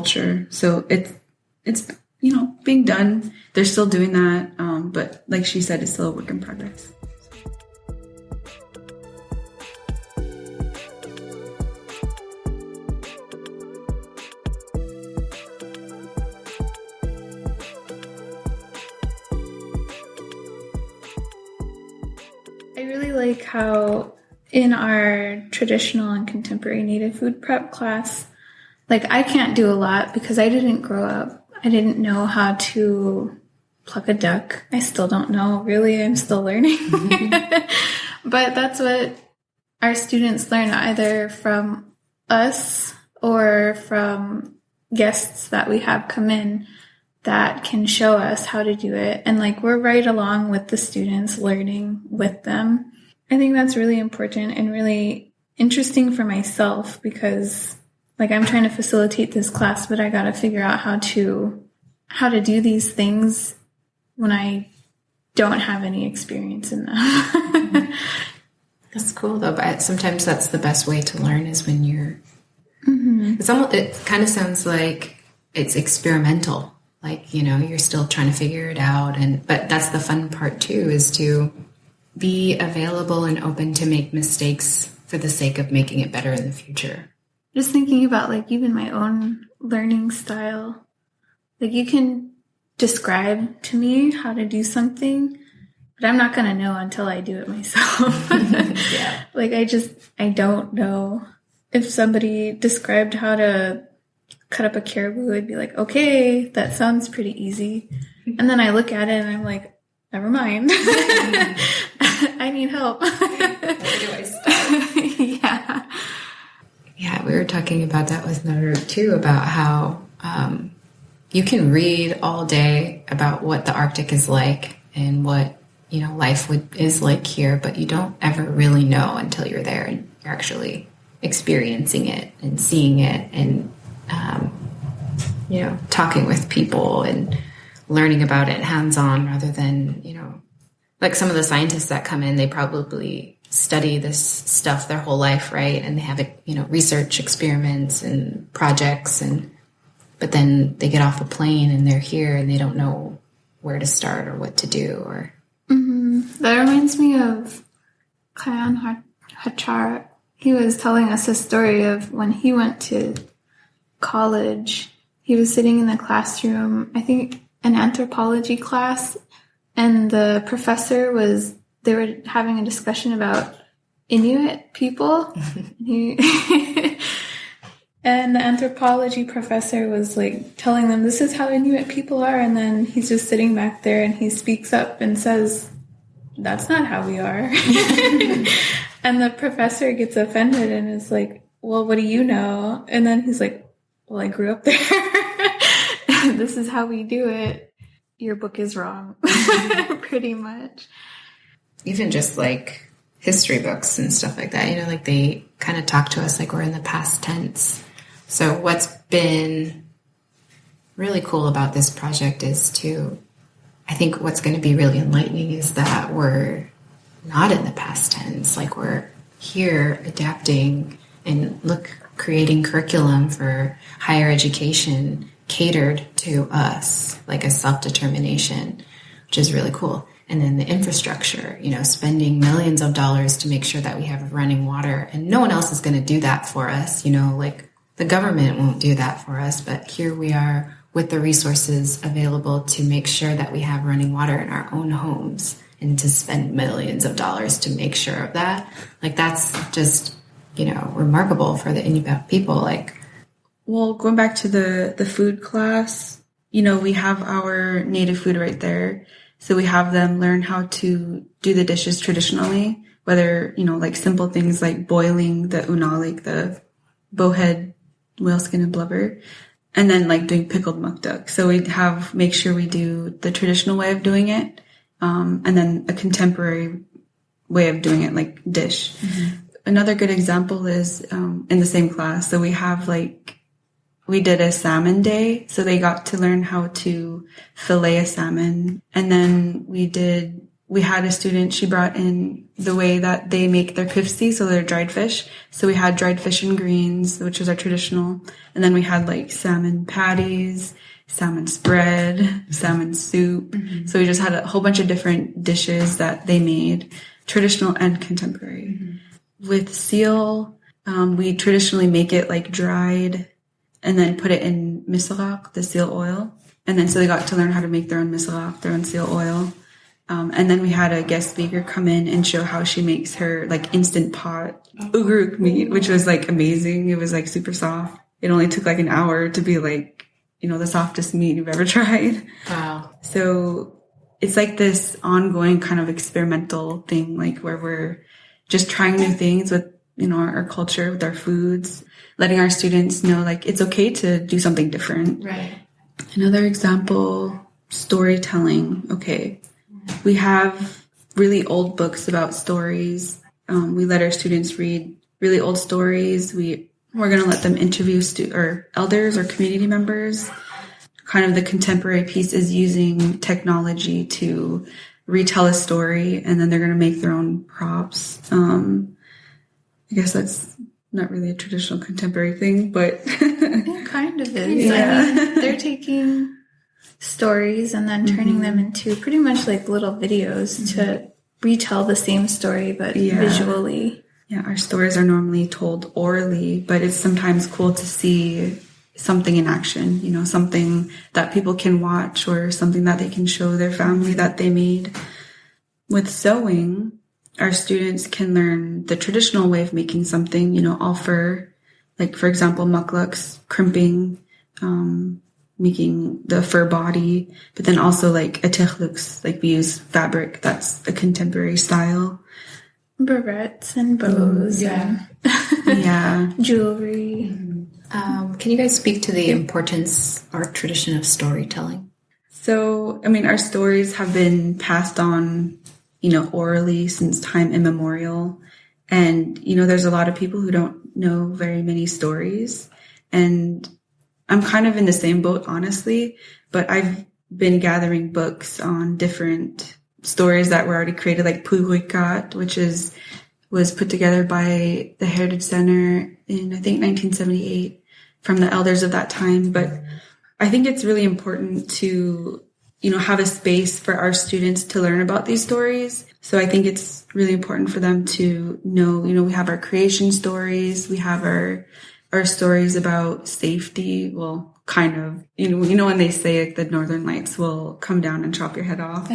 culture. So it's being done. They're still doing that. But like she said, it's still a work in progress. I really like how in our traditional and contemporary Native food prep class, like I can't do a lot because I didn't grow up. I didn't know how to pluck a duck. I still don't know, really. I'm still learning. But that's what our students learn either from us or from guests that we have come in that can show us how to do it. And like we're right along with the students learning with them. I think that's really important and really interesting for myself because like I'm trying to facilitate this class, but I got to figure out how to do these things when I don't have any experience in them. That's cool though, but sometimes that's the best way to learn is when you're, it kind of sounds like it's experimental. Like, you're still trying to figure it out. But that's the fun part too, is to be available and open to make mistakes for the sake of making it better in the future. Just thinking about like even my own learning style, like you can describe to me how to do something, but I'm not going to know until I do it myself. Yeah. Like I don't know. If somebody described how to cut up a caribou, I'd be like, okay, that sounds pretty easy. And then I look at it and I'm like, never mind. I need help. Where do I start? Yeah. Yeah, we were talking about that with Niayuq too, about how you can read all day about what the Arctic is like and what, life is like here, but you don't ever really know until you're there and you're actually experiencing it and seeing it and talking with people and learning about it hands-on rather than, like some of the scientists that come in, they probably study this stuff their whole life, right? And they have, research experiments and projects, but then they get off a plane and they're here and they don't know where to start or what to do. Or That reminds me of Kayan Hachar. He was telling us a story of when he went to college. He was sitting in the classroom, I think an anthropology class, and the professor they were having a discussion about Inuit people. And the anthropology professor was like telling them, this is how Inuit people are. And then he's just sitting back there and he speaks up and says, that's not how we are. And the professor gets offended and is like, well, what do you know? And then he's like, well, I grew up there. This is how we do it. Your book is wrong. Pretty much. Even just like history books and stuff like that, like they kind of talk to us like we're in the past tense. So what's been really cool about this project is I think what's going to be really enlightening is that we're not in the past tense. Like we're here adapting and creating curriculum for higher education catered to us, like a self-determination, which is really cool. And then the infrastructure, spending millions of dollars to make sure that we have running water, and no one else is going to do that for us. Like the government won't do that for us, but here we are with the resources available to make sure that we have running water in our own homes, and to spend millions of dollars to make sure of that. Like that's just, remarkable for the Iñupiaq people. Well, going back to the food class, we have our native food right there. So we have them learn how to do the dishes traditionally, whether, like simple things like boiling the unalik, the bowhead, whale skin and blubber, and then like doing pickled muck duck. So we make sure we do the traditional way of doing it, and then a contemporary way of doing it, like dish. Mm-hmm. Another good example is in the same class. So we have we did a salmon day. So they got to learn how to fillet a salmon. And then we we had a student, she brought in the way that they make their kufsi, so they're dried fish. So we had dried fish and greens, which was our traditional. And then we had like salmon patties, salmon spread, salmon soup. Mm-hmm. So we just had a whole bunch of different dishes that they made, traditional and contemporary. Mm-hmm. With seal, we traditionally make it like dried and then put it in mislaq, the seal oil. And then so they got to learn how to make their own mislaq, their own seal oil. And then we had a guest speaker come in and show how she makes her like instant pot ugruk meat, which was like amazing. It was like super soft. It only took like an hour to be like, you know, the softest meat you've ever tried. Wow. So it's like this ongoing kind of experimental thing, like where we're just trying new things with, you know, our culture, with our foods, letting our students know like it's okay to do something different. Right. Another example, storytelling. Okay. We have really old books about stories. We let our students read really old stories. We're going to let them interview or elders or community members. Kind of the contemporary piece is using technology to retell a story, and then they're going to make their own props. I guess that's not really a traditional contemporary thing, but it kind of is. Yeah. I mean, they're taking stories and then turning them into pretty much like little videos to retell the same story, but visually. Yeah, our stories are normally told orally, but it's sometimes cool to see something in action, you know, something that people can watch or something that they can show their family that they made. With sewing, our students can learn the traditional way of making something, you know, all fur, like for example, muklaks, crimping, making the fur body, but then also like atilluks, like we use fabric that's a contemporary style. Barrettes and bows and jewelry. Mm-hmm. Can you guys speak to the importance or tradition of storytelling? So, I mean, our stories have been passed on, you know, orally since time immemorial. And, you know, there's a lot of people who don't know very many stories. And I'm kind of in the same boat, honestly, but I've been gathering books on different stories that were already created, like Puihuicat, which was put together by the Heritage Center in, I think, 1978 from the elders of that time. But I think it's really important to, you know, have a space for our students to learn about these stories. So I think it's really important for them to know, you know, we have our creation stories, we have our stories about safety. Well, kind of, you know, when they say like, the Northern Lights will come down and chop your head off.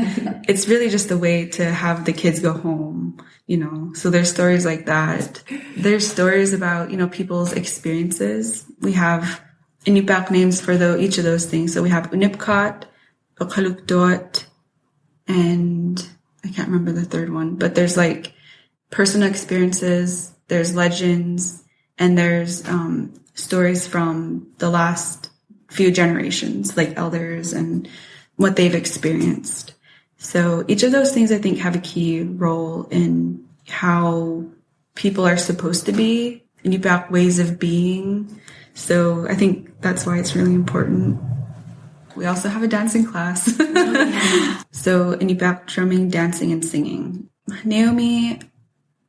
It's really just a way to have the kids go home, you know. So there's stories like that. There's stories about, you know, people's experiences. We have Iñupiaq names for each of those things. So we have Iñupiat, Iڵisaġvik, and I can't remember the third one, but there's like personal experiences, there's legends, and there's stories from the last few generations, like elders and what they've experienced. So each of those things, I think, have a key role in how people are supposed to be, Iñupiaq ways of being. So I think that's why it's really important. We also have a dancing class. So Iñupiaq drumming, dancing, and singing. Naomi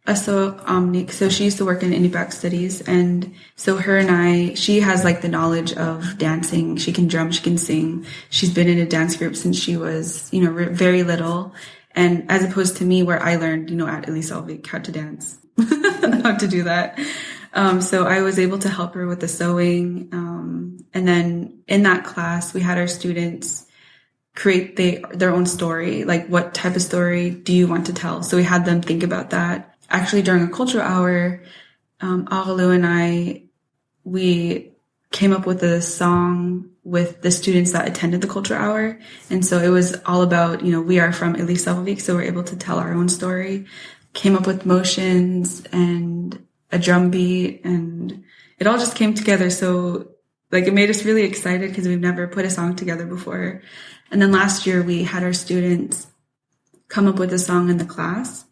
Aamodt, so she used to work in Iñupiaq Studies, and so her and she has like the knowledge of dancing. She can drum, she can sing. She's been in a dance group since she was, you know, very little. And as opposed to me, where I learned, you know, at Iḻisaġvik how to dance, how to do that. So I was able to help her with the sewing. And then in that class, we had our students create their own story. Like, what type of story do you want to tell? So we had them think about that. Actually, during a cultural hour, Agalu and we came up with a song with the students that attended the cultural hour. And so it was all about, you know, we are from Iḻisaġvik, so we're able to tell our own story. Came up with motions and a drum beat, and it all just came together. So, like, it made us really excited because we've never put a song together before. And then last year, we had our students come up with a song in the class.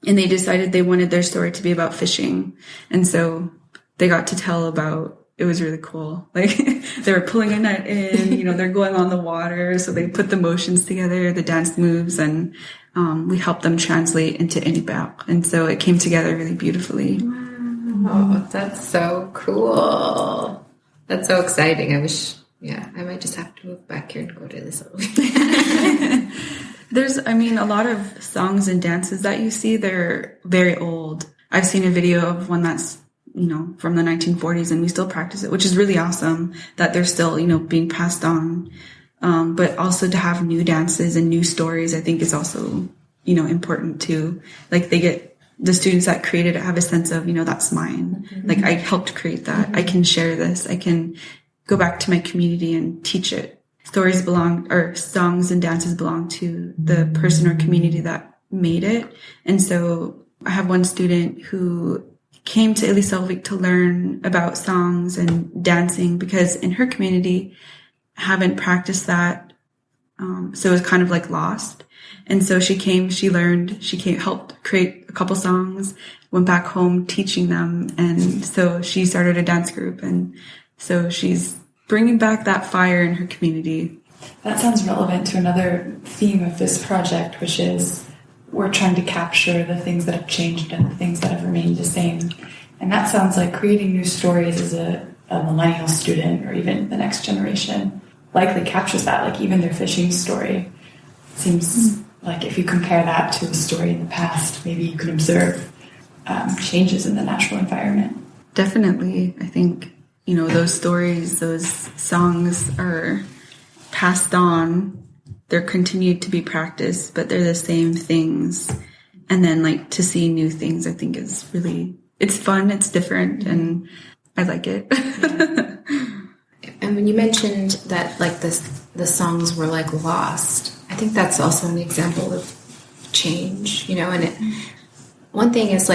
And they decided they wanted their story to be about fishing. And so they got to tell about, it was really cool. Like they were pulling a net in, they're going on the water. So they put the motions together, the dance moves, and we helped them translate into Iñupiaq. And so it came together really beautifully. Oh, that's so cool. That's so exciting. I wish, I might just have to move back here and go to Iḻisaġvik. There's, a lot of songs and dances that you see, they're very old. I've seen a video of one that's, from the 1940s, and we still practice it, which is really awesome that they're still, being passed on. But also to have new dances and new stories, I think is also, important too. Like the students that created it have a sense of, that's mine. Mm-hmm. Like I helped create that. Mm-hmm. I can share this. I can go back to my community and teach it. Songs and dances belong to the person or community that made it. And so I have one student who came to Iḻisaġvik to learn about songs and dancing because in her community haven't practiced that. So it was kind of like lost. And so she learned, helped create a couple songs, went back home teaching them. And so she started a dance group. And so she's bringing back that fire in her community. That sounds relevant to another theme of this project, which is we're trying to capture the things that have changed and the things that have remained the same. And that sounds like creating new stories as a millennial student or even the next generation likely captures that, like even their fishing story. It seems like if you compare that to a story in the past, maybe you can observe changes in the natural environment. Definitely. I think, those stories, those songs are passed on. They're continued to be practiced, but they're the same things. And then to see new things, I think is really, it's fun, it's different, and I like it. Yeah. And when you mentioned that the songs were lost, I think that's also an example of change, and one thing is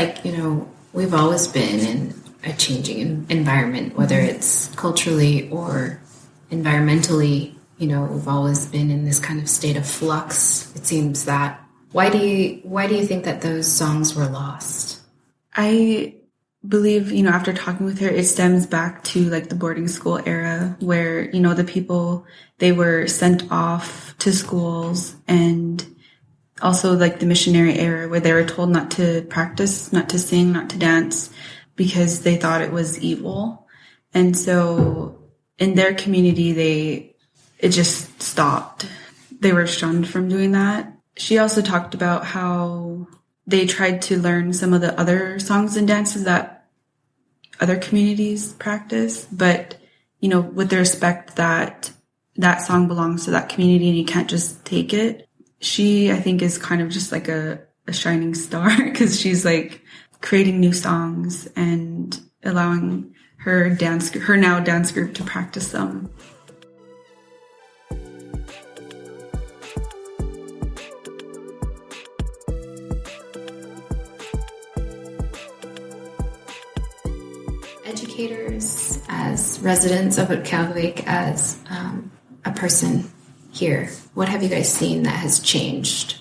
we've always been in a changing environment, whether it's culturally or environmentally, we've always been in this kind of state of flux. It seems that. Why do you think that those songs were lost? I believe, after talking with her, it stems back to the boarding school era where, the people, they were sent off to schools, and also the missionary era where they were told not to practice, not to sing, not to dance because they thought it was evil. And so in their community, it just stopped. They were shunned from doing that. She also talked about how they tried to learn some of the other songs and dances that other communities practice, but, with the respect that that song belongs to that community and you can't just take it. She, I think, is kind of just a shining star because she's creating new songs and allowing her now dance group to practice them. Educators, as residents of Utqiaġvik, as a person here, what have you guys seen that has changed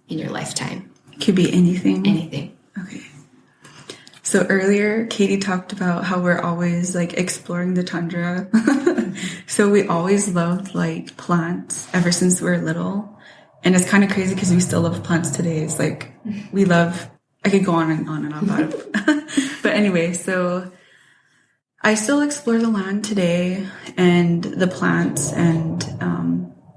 in your lifetime? It could be anything. Anything. Okay. So earlier, Katie talked about how we're always exploring the tundra. So we always loved plants ever since we were little. And it's kind of crazy because we still love plants today. It's we love, I could go on and on about it. But anyway, so I still explore the land today and the plants. And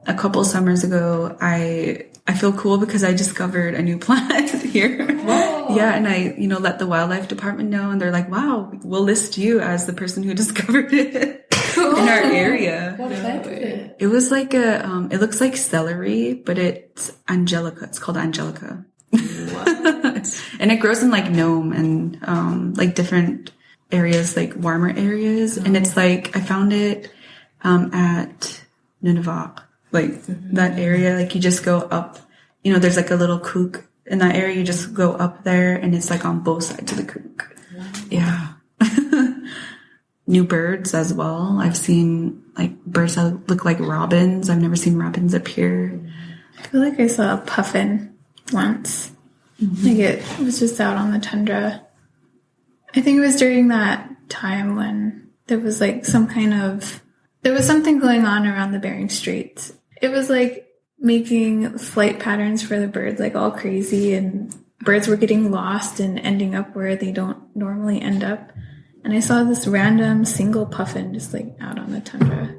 a couple summers ago, I feel cool because I discovered a new plant here. Whoa. Yeah, and I, let the wildlife department know, and they're like, "Wow, we'll list you as the person who discovered it in our area." What plant is it? It was it looks like celery, but it's Angelica. It's called Angelica. What? And it grows in Nome and different areas, warmer areas. Oh. And it's I found it at Niayuq, that area. You just go up, there's a little creek in that area. You just go up there and it's on both sides of the creek. Wow. Yeah. New birds as well. I've seen birds that look like robins. I've never seen robins up here. I feel like I saw a puffin once. Mm-hmm. It was just out on the tundra. I think it was during that time when there was like there was something going on around the Bering Straits. It was like making flight patterns for the birds like all crazy, and birds were getting lost and ending up where they don't normally end up. And I saw this random single puffin just like out on the tundra.